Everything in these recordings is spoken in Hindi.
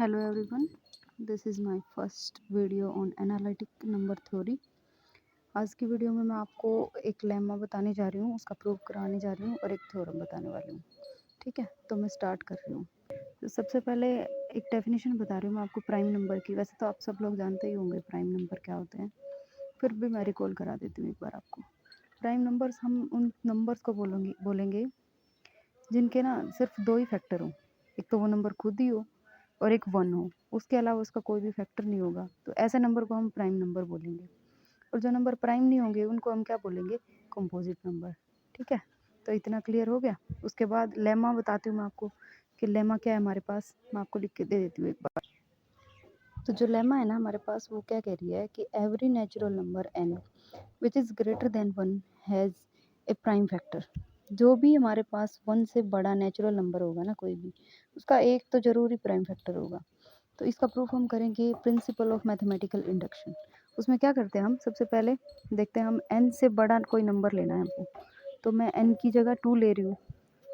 Hello everyone, this is my first video on analytic number theory। आज की वीडियो में मैं आपको एक लेमा बताने जा रही हूँ, उसका प्रूव कराने जा रही हूँ और एक थ्योरम बताने वाली हूँ। ठीक है, तो मैं स्टार्ट कर रही हूँ। तो सबसे पहले एक डेफिनेशन बता रही हूँ मैं आपको प्राइम नंबर की। वैसे तो आप सब लोग जानते ही होंगे प्राइम नंबर क्या होते हैं, फिर भी मैं रिकॉल करा देती हूँ एक बार आपको। प्राइम नंबर्स हम उन नंबर्स को बोलेंगे जिनके ना सिर्फ दो ही फैक्टर हों। एक तो वो नंबर खुद ही हो और एक 1 हो, उसके अलावा उसका कोई भी फैक्टर नहीं होगा, तो ऐसे नंबर को हम प्राइम नंबर बोलेंगे। और जो नंबर प्राइम नहीं होंगे उनको हम क्या बोलेंगे, कंपोजिट नंबर। ठीक है, तो इतना क्लियर हो गया। उसके बाद लेमा बताती हूँ मैं आपको कि लेमा क्या है हमारे पास, मैं आपको लिख के दे देती हूँ एक बार। तो जो लेमा है ना हमारे पास, वो क्या कह रही है कि every natural number n which is greater than 1 has a prime factor. जो भी हमारे पास 1 से बड़ा नेचुरल नंबर होगा ना कोई भी, उसका एक तो ज़रूर ही प्राइम फैक्टर होगा। तो इसका प्रूफ हम करेंगे प्रिंसिपल ऑफ मैथमेटिकल इंडक्शन। उसमें क्या करते हैं हम, सबसे पहले देखते हैं हम n से बड़ा कोई नंबर लेना है हमको। तो मैं n की जगह 2 ले रही हूँ,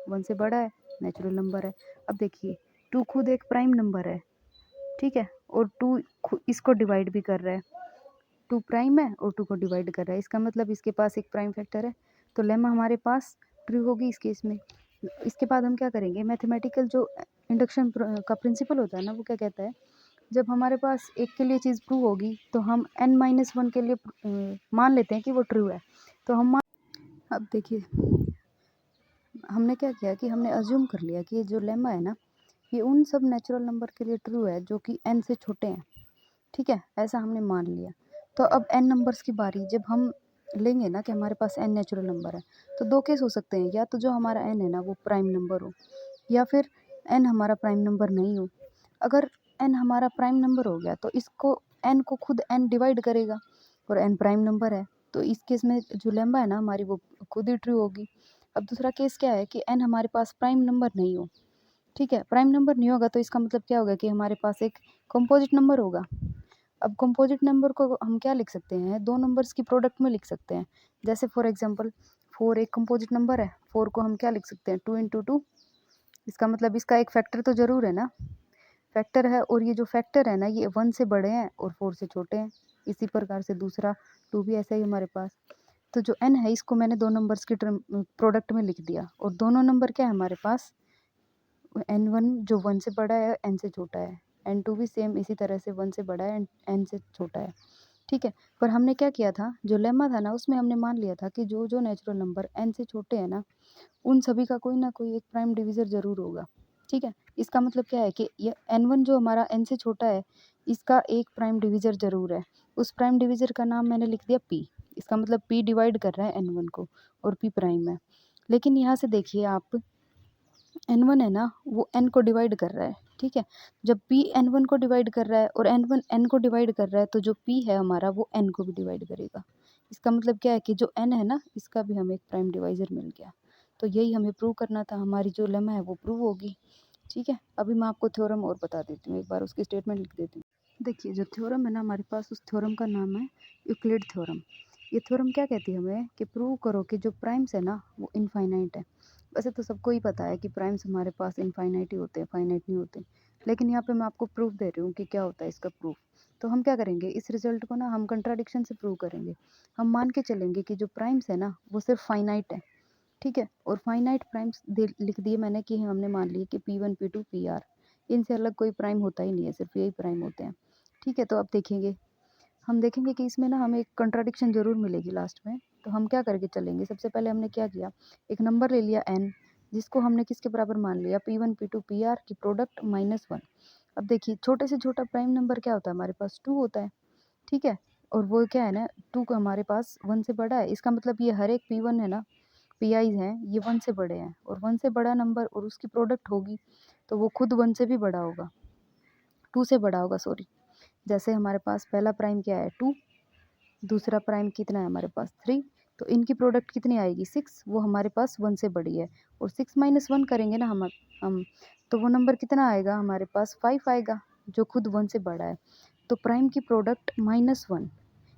1 से बड़ा है, नेचुरल नंबर है। अब देखिए 2 खुद एक प्राइम नंबर है, ठीक है, और 2 इसको डिवाइड भी कर रहा है। 2 प्राइम है और 2 को डिवाइड कर रहा है, इसका मतलब इसके पास एक प्राइम फैक्टर है। तो लेमा हमारे पास ट्रू होगी इस केस में। इसके बाद हम क्या करेंगे, मैथमेटिकल जो इंडक्शन का प्रिंसिपल होता है ना, वो क्या कहता है, जब हमारे पास एक के लिए चीज़ ट्रू होगी तो हम n-1 के लिए मान लेते हैं कि वो ट्रू है। तो अब देखिए हमने क्या किया कि हमने अज्यूम कर लिया कि ये जो लेमा है ना, ये उन सब नेचुरल नंबर के लिए ट्रू है जो कि n से छोटे हैं। ठीक है, ऐसा हमने मान लिया। तो अब n नंबर्स की बारी, जब हम लेंगे ना कि हमारे पास n नेचुरल नंबर है, तो दो केस हो सकते हैं, या तो जो हमारा n है ना वो प्राइम नंबर हो, या फिर n हमारा प्राइम नंबर नहीं हो। अगर n हमारा प्राइम नंबर हो गया तो इसको n को खुद n डिवाइड करेगा, और n प्राइम नंबर है, तो इस केस में जो लेम्बा है ना हमारी, वो खुद ही ट्रू होगी। अब दूसरा केस क्या है कि n हमारे पास प्राइम नंबर नहीं हो। ठीक है, प्राइम नंबर नहीं होगा तो इसका मतलब क्या होगा कि हमारे पास एक कंपोजिट नंबर होगा। अब कंपोजिट नंबर को हम क्या लिख सकते हैं, दो नंबर्स की प्रोडक्ट में लिख सकते हैं। जैसे फॉर एग्जांपल 4 एक कंपोजिट नंबर है, 4 को हम क्या लिख सकते हैं, 2 × 2। इसका मतलब इसका एक फैक्टर तो ज़रूर है ना, फैक्टर है, और ये जो फैक्टर है ना ये 1 से बड़े हैं और 4 से छोटे हैं। इसी प्रकार से दूसरा 2 भी ऐसा ही हमारे पास। तो जो n है इसको मैंने दो नंबर्स की प्रोडक्ट में लिख दिया, और दोनों नंबर क्या है हमारे पास, n1 जो 1 से बड़ा है n से छोटा है, n2 भी सेम इसी तरह से 1 से बड़ा है n से छोटा है। ठीक है, पर हमने क्या किया था, जो लेमा था ना उसमें हमने मान लिया था कि जो जो नेचुरल नंबर n से छोटे हैं ना, उन सभी का कोई ना कोई एक प्राइम डिवीज़र ज़रूर होगा। ठीक है, इसका मतलब क्या है कि ये n1 जो हमारा n से छोटा है, इसका एक प्राइम डिवीज़र ज़रूर है। उस प्राइम डिवीज़र का नाम मैंने लिख दिया p। इसका मतलब p डिवाइड कर रहा है n1 को, और p प्राइम है। लेकिन यहाँ से देखिए आप, n1 है ना वो n को डिवाइड कर रहा है। ठीक है, जब p n1 को डिवाइड कर रहा है और n1 n को डिवाइड कर रहा है, तो जो p है हमारा वो n को भी डिवाइड करेगा। इसका मतलब क्या है कि जो n है ना, इसका भी हमें एक प्राइम डिवाइज़र मिल गया। तो यही हमें प्रूव करना था, हमारी जो लेमा है वो प्रूव होगी। ठीक है, अभी मैं आपको थ्योरम और बता देती हूँ, एक बार उसकी स्टेटमेंट लिख देती हूँ। देखिए जो थ्योरम है ना हमारे पास, उस थ्योरम का नाम है यूक्लिड थ्योरम। ये थ्योरम क्या कहती है हमें कि प्रूव करो कि जो प्राइम्स है ना वो इनफाइनाइट है। वैसे तो सबको ही पता है कि प्राइम्स हमारे पास इनफाइनाइट ही होते हैं, फाइनाइट नहीं होते, लेकिन यहाँ पे मैं आपको प्रूफ दे रही हूँ कि क्या होता है इसका प्रूफ। तो हम क्या करेंगे, इस रिजल्ट को ना हम कंट्राडिक्शन से प्रूव करेंगे। हम मान के चलेंगे कि जो प्राइम्स है ना वो सिर्फ फाइनाइट है। ठीक है, और फाइनाइट प्राइम्स लिख दिए मैंने कि हमने मान लिए कि P1 P2 PR, इनसे अलग कोई प्राइम होता ही नहीं है, सिर्फ यही प्राइम होते हैं। ठीक है, तो अब हम देखेंगे कि इसमें ना हमें एक कंट्राडिक्शन ज़रूर मिलेगी लास्ट में। तो हम क्या करके चलेंगे, सबसे पहले हमने क्या किया, एक नंबर ले लिया n, जिसको हमने किसके बराबर मान लिया, P1 P2 PR की प्रोडक्ट -1। अब देखिए छोटे से छोटा प्राइम नंबर क्या होता है हमारे पास, 2 होता है। ठीक है, और वो क्या है ना, 2 का हमारे पास 1 से बड़ा है। इसका मतलब ये हर एक P1 है ना, PIs हैं, ये 1 से बड़े हैं, और 1 से बड़ा नंबर और उसकी प्रोडक्ट होगी तो वो खुद 1 से भी बड़ा होगा, 2 से बड़ा होगा सॉरी। जैसे हमारे पास पहला प्राइम क्या है 2, दूसरा प्राइम कितना है हमारे पास 3, तो इनकी प्रोडक्ट कितनी आएगी 6, वो हमारे पास 1 से बड़ी है। और 6 - 1 करेंगे ना हम तो वो नंबर कितना आएगा हमारे पास 5 आएगा, जो खुद 1 से बड़ा है। तो प्राइम की प्रोडक्ट -1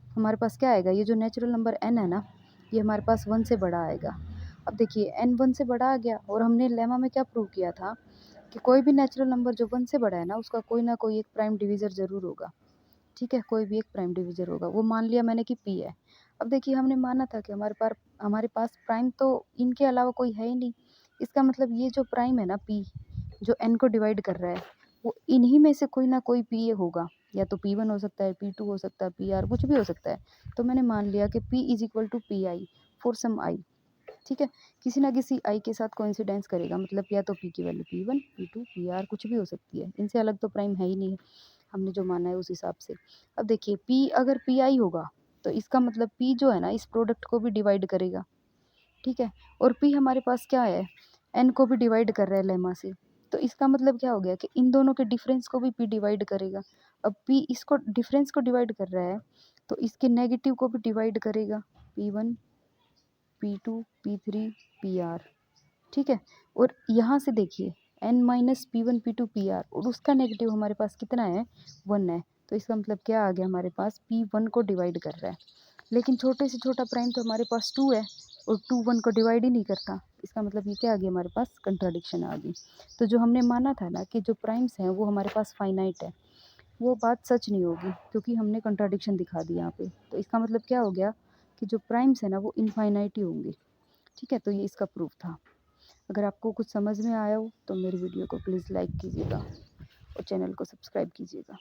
हमारे पास क्या आएगा, ये जो नेचुरल नंबर n है ना, ये हमारे पास 1 से बड़ा आएगा। अब देखिए n 1 से बड़ा आ गया, और हमने लेमा में क्या प्रूव किया था कि कोई भी नेचुरल नंबर जो 1 से बड़ा है ना, उसका कोई ना कोई एक प्राइम डिवीज़र ज़रूर होगा। ठीक है? कोई भी एक प्राइम डिवीज़र होगा। वो मान लिया मैंने कि p है। अब देखिए हमने माना था कि हमारे पास प्राइम तो इनके अलावा कोई है ही नहीं। इसका मतलब ये जो प्राइम है ना p, जो n को डिवाइड कर रहा है, वो इन्हीं में से कोई ना कोई p होगा। या तो p1 हो सकता है, p2 हो सकता है, pr कुछ भी हो सकता है। तो मैंने मान लिया कि p is equal to pi for some i। ठीक है? किसी ना किसी i के साथ कोइंसिडेंस करेगा, मतलब या तो p की वैल्यू p1, p2, pr कुछ भी हो सकती है। इनसे अलग तो प्राइम है ही नहीं, हमने जो माना है उस हिसाब से। अब देखिए p अगर pi होगा, तो इसका मतलब p जो है ना, इस प्रोडक्ट को भी डिवाइड करेगा। ठीक है? और p हमारे पास क्या है, n को भी डिवाइड कर रहा है लेमा से। तो इसका मतलब क्या हो गया कि इन दोनों के डिफरेंस को भी p डिवाइड करेगा। अब p इसको डिफरेंस को डिवाइड कर रहा है, तो इसके नेगेटिव को भी डिवाइड करेगा, p1, p2, p3, pr। ठीक है? और यहाँ से देखिए n minus p1, p2, pr, और उसका नेगेटिव हमारे पास कितना है, 1 है। तो इसका मतलब क्या आ गया, हमारे पास p1 को डिवाइड कर रहा है। लेकिन छोटे से छोटा प्राइम तो हमारे पास 2 है, और 2 1 को डिवाइड ही नहीं करता। इसका मतलब ये क्या आ गया, हमारे पास कंट्राडिक्शन आ गई। तो जो हमने माना था ना कि जो प्राइम्स हैं वो हमारे पास फाइनाइट है, वो बात सच नहीं होगी, क्योंकि हमने कंट्राडिक्शन दिखा दी यहाँ पे। तो इसका मतलब क्या हो गया कि जो प्राइम्स है ना वो इनफाइनाइट ही होंगे। ठीक है? तो ये इसका प्रूफ था। अगर आपको कुछ समझ में आया हो तो मेरी वीडियो को प्लीज़ लाइक कीजिएगा और चैनल को सब्सक्राइब कीजिएगा।